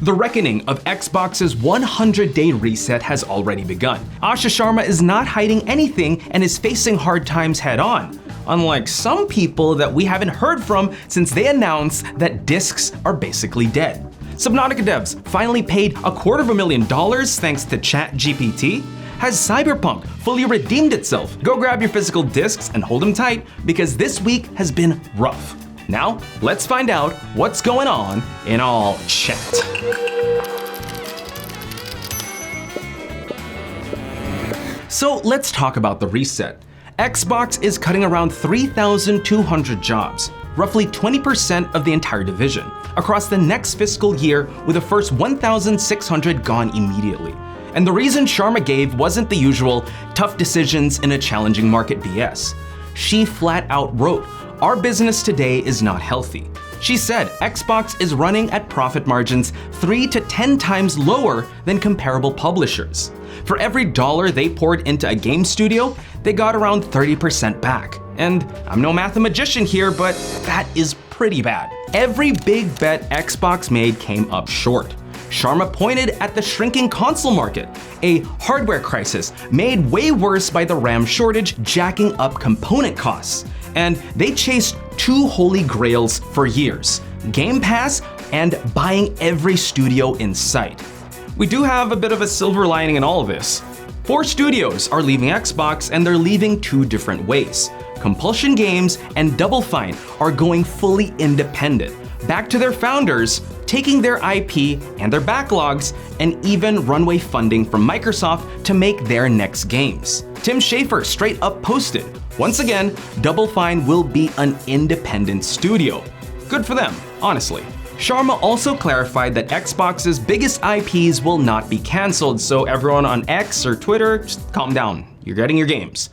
The reckoning of Xbox's 100-day reset has already begun. Asha Sharma is not hiding anything and is facing hard times head-on, unlike some people that we haven't heard from since they announced that discs are basically dead. Subnautica devs finally paid $250,000 thanks to ChatGPT. Has cyberpunk fully redeemed itself? Go grab your physical discs and hold them tight, because this week has been rough. Now, let's find out what's going on in all chat. So let's talk about the reset. Xbox is cutting around 3,200 jobs, roughly 20% of the entire division, across the next fiscal year, with the first 1,600 gone immediately. And the reason Sharma gave wasn't the usual tough decisions in a challenging market BS. She flat out wrote, "Our business today is not healthy." She said Xbox is running at profit margins 3 to 10 times lower than comparable publishers. For every dollar they poured into a game studio, they got around 30% back. And I'm no mathematician here, but that is pretty bad. Every big bet Xbox made came up short. Sharma pointed at the shrinking console market, a hardware crisis made way worse by the RAM shortage jacking up component costs. And they chased two holy grails for years: Game Pass and buying every studio in sight. We do have a bit of a silver lining in all of this. 4 studios are leaving Xbox, and they're leaving 2 different ways. Compulsion Games and Double Fine are going fully independent, back to their founders, taking their IP and their backlogs, and even runway funding from Microsoft to make their next games. Tim Schafer straight up posted, once again, Double Fine will be an independent studio. Good for them, honestly. Sharma also clarified that Xbox's biggest IPs will not be cancelled, so everyone on X or Twitter, just calm down, you're getting your games.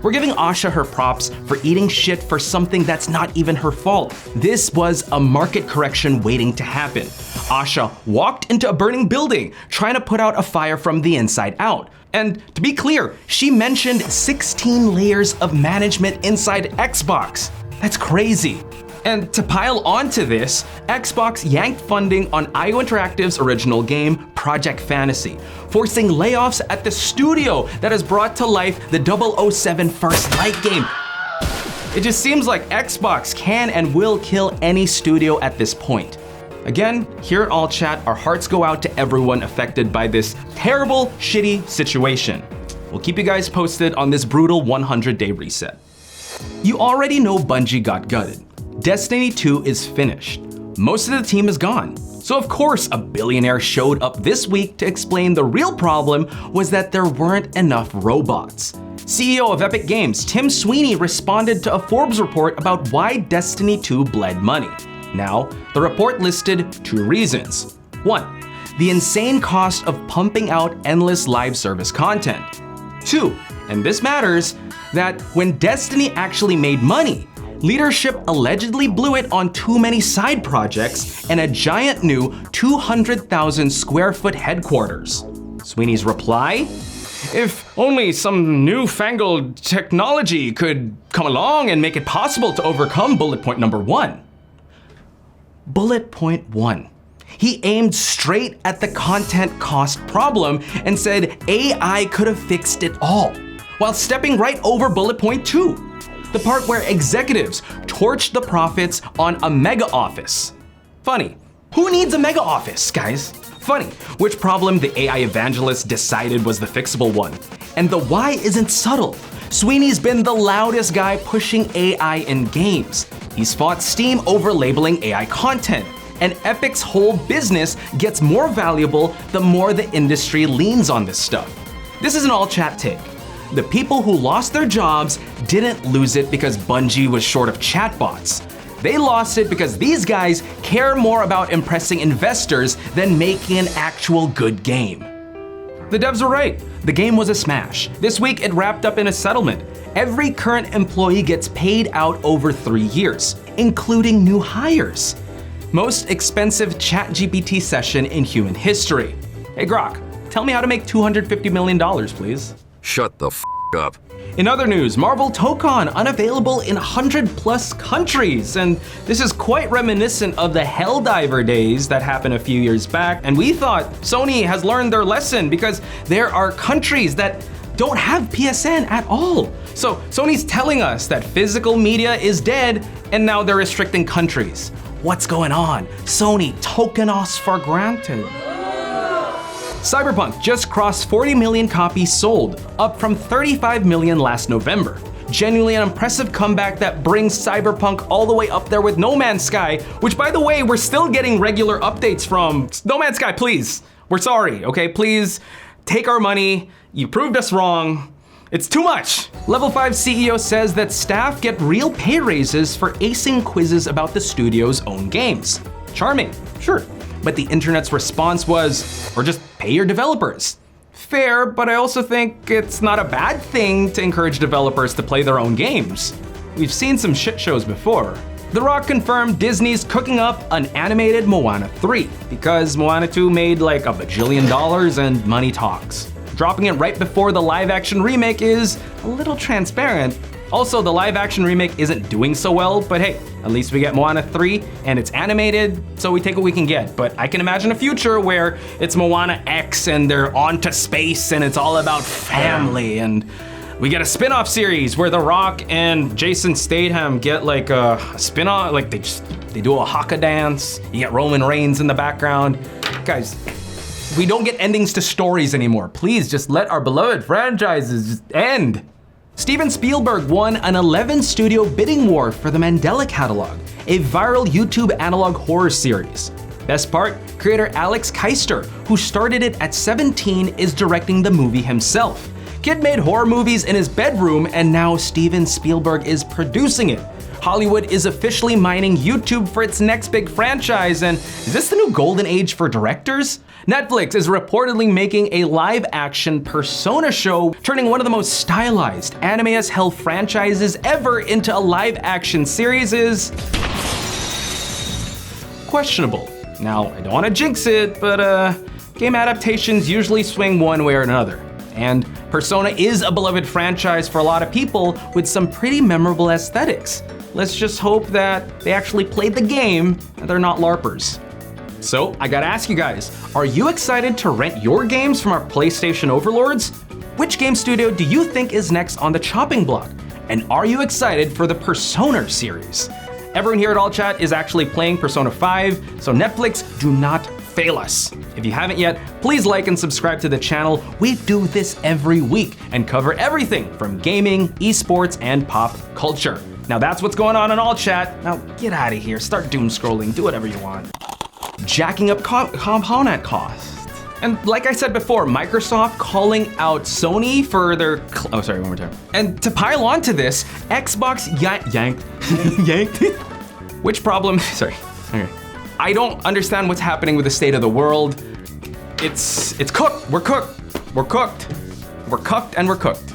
We're giving Asha her props for eating shit for something that's not even her fault. This was a market correction waiting to happen. Asha walked into a burning building, trying to put out a fire from the inside out. And to be clear, she mentioned 16 layers of management inside Xbox. That's crazy. And to pile onto this, Xbox yanked funding on IO Interactive's original game, Project Fantasy, forcing layoffs at the studio that has brought to life the 007 First Light game. It just seems like Xbox can and will kill any studio at this point. Again, here at All Chat, our hearts go out to everyone affected by this terrible, shitty situation. We'll keep you guys posted on this brutal 100-day reset. You already know Bungie got gutted. Destiny 2 is finished. Most of the team is gone. So of course, a billionaire showed up this week to explain the real problem was that there weren't enough robots. CEO of Epic Games, Tim Sweeney, responded to a Forbes report about why Destiny 2 bled money. Now, the report listed 2 reasons. 1, the insane cost of pumping out endless live service content. 2, and this matters, that when Destiny actually made money, leadership allegedly blew it on too many side projects and a giant new 200,000 square foot headquarters. Sweeney's reply? If only some newfangled technology could come along and make it possible to overcome bullet point number 1. Bullet point 1. He aimed straight at the content cost problem and said AI could have fixed it all, while stepping right over bullet point 2. The part where executives torched the profits on a mega office. Funny. Who needs a mega office, guys? Funny. Which problem the AI evangelist decided was the fixable one. And the why isn't subtle. Sweeney's been the loudest guy pushing AI in games. He's fought Steam over labeling AI content. And Epic's whole business gets more valuable the more the industry leans on this stuff. This is an all chat take. The people who lost their jobs didn't lose it because Bungie was short of chatbots. They lost it because these guys care more about impressing investors than making an actual good game. The devs were right. The game was a smash. This week it wrapped up in a settlement. Every current employee gets paid out over 3 years, including new hires. Most expensive ChatGPT session in human history. Hey Grok, tell me how to make $250 million, please. Shut the f up. In other news, Marvel Tokon unavailable in 100+ countries, and this is quite reminiscent of the Helldiver days that happened a few years back, and we thought Sony has learned their lesson because there are countries that don't have PSN at all. So Sony's telling us that physical media is dead and now they're restricting countries. What's going on? Sony token us for granted. Cyberpunk just crossed 40 million copies sold, up from 35 million last November. Genuinely an impressive comeback that brings Cyberpunk all the way up there with No Man's Sky, which by the way, we're still getting regular updates from. No Man's Sky, please. We're sorry, okay? Please take our money. You proved us wrong. It's too much. Level 5 CEO says that staff get real pay raises for acing quizzes about the studio's own games. Charming, sure. But the internet's response was, or just pay your developers. Fair, but I also think it's not a bad thing to encourage developers to play their own games. We've seen some shit shows before. The Rock confirmed Disney's cooking up an animated Moana 3, because Moana 2 made like $1 bajillion and money talks. Dropping it right before the live-action remake is a little transparent. Also, the live-action remake isn't doing so well, but hey, at least we get Moana 3 and it's animated, so we take what we can get. But I can imagine a future where it's Moana X and they're on to space and it's all about family, and we get a spin-off series where The Rock and Jason Statham get like a spin-off, like they do a haka dance, you get Roman Reigns in the background. Guys, we don't get endings to stories anymore. Please just let our beloved franchises just end. Steven Spielberg won an 11-studio bidding war for the Mandela Catalog, a viral YouTube analog horror series. Best part, creator Alex Keister, who started it at 17, is directing the movie himself. Kid made horror movies in his bedroom, and now Steven Spielberg is producing it. Hollywood is officially mining YouTube for its next big franchise, and is this the new golden age for directors? Netflix is reportedly making a live-action Persona show, turning one of the most stylized anime-as-hell franchises ever into a live-action series is questionable. Now, I don't want to jinx it, but game adaptations usually swing one way or another. And Persona is a beloved franchise for a lot of people with some pretty memorable aesthetics. Let's just hope that they actually played the game and they're not LARPers. So I gotta ask you guys, are you excited to rent your games from our PlayStation overlords? Which game studio do you think is next on the chopping block? And are you excited for the Persona series? Everyone here at allchat is actually playing Persona 5, so Netflix, do not fail us. If you haven't yet, please like and subscribe to the channel. We do this every week and cover everything from gaming, esports, and pop culture. Now that's what's going on in allchat. Now get out of here, start doom scrolling, do whatever you want. Jacking up component costs. And like I said before, Microsoft calling out Sony for their, oh sorry, one more time. And to pile on to this, Xbox yanked, which problem, sorry, okay. I don't understand what's happening with the state of the world. It's cooked, we're cooked, and we're cooked.